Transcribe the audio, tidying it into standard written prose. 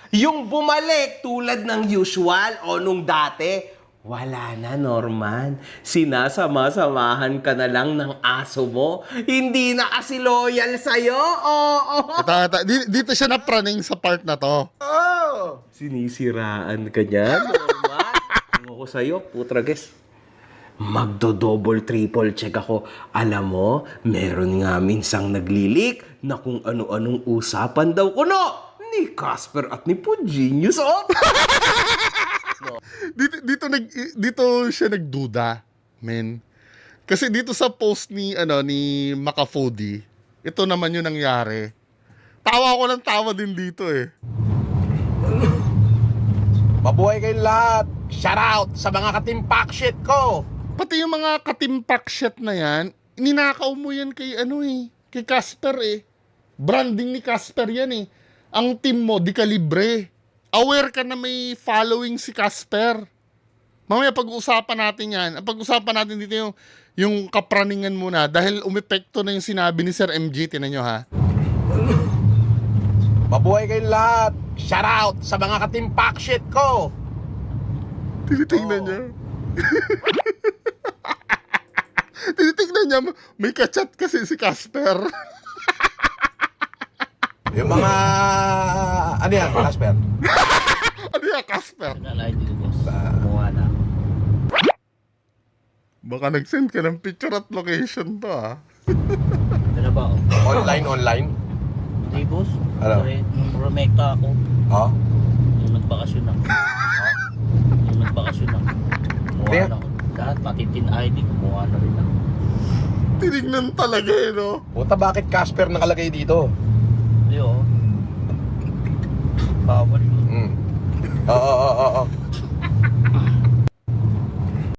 Yung bumalik tulad ng usual o nung dati, wala na, Norman. Sinasama-samahan ka na lang ng aso mo. Hindi na kasi loyal sa'yo. Oo. Dito siya napraning sa part na to. Sinisiraan ka niya, Norman. Kung ako sa'yo, putrages. Magdo-double, triple check ako. Alam mo, meron nga minsang naglilik na kung ano-anong usapan daw ko, no? Ni Casper at ni Puginius, oh! Dito siya nagduda, men. Kasi dito sa post ni Macafody, ito naman yung nangyari. Tawa ko ng tawa din dito eh. Mabuhay kayong lahat. Shout out sa mga katimpak shit ko. Pati yung mga katimpak shit na yan, ninakaw mo yan kay kay Casper eh. Branding ni Casper yan eh. Ang team mo, di kalibre. Aware ka na may following si Casper. Mamaya pag-uusapan natin yan. Pag-uusapan natin dito yung kapraningan muna dahil umepekto na yung sinabi ni Sir MG. Tinan nyo ha. Mabuhay kayong lahat. Shout out sa mga katimpak shit ko. Tinitingnan niya. Tinitingnan niya, may kachat kasi si Casper. Yung mga... Ano yan, Casper? Ano yan, Casper? Nalay dito, boss. Kumuha na. Baka nag-send ka ng picture at location to ha. Ano ba? Online? Hindi, boss. Ano? Rumekta ako. Ha? Yung nagbakasyon ako. Yung nagbakasyon ako. Kumuha Hindi. na ako. Lahat, pati tin ID, kumuha na rin ako. Tinignan talaga eh, no? Puta, bakit Casper nakalagay dito? Hindi, oh. Bawal yun. Oo.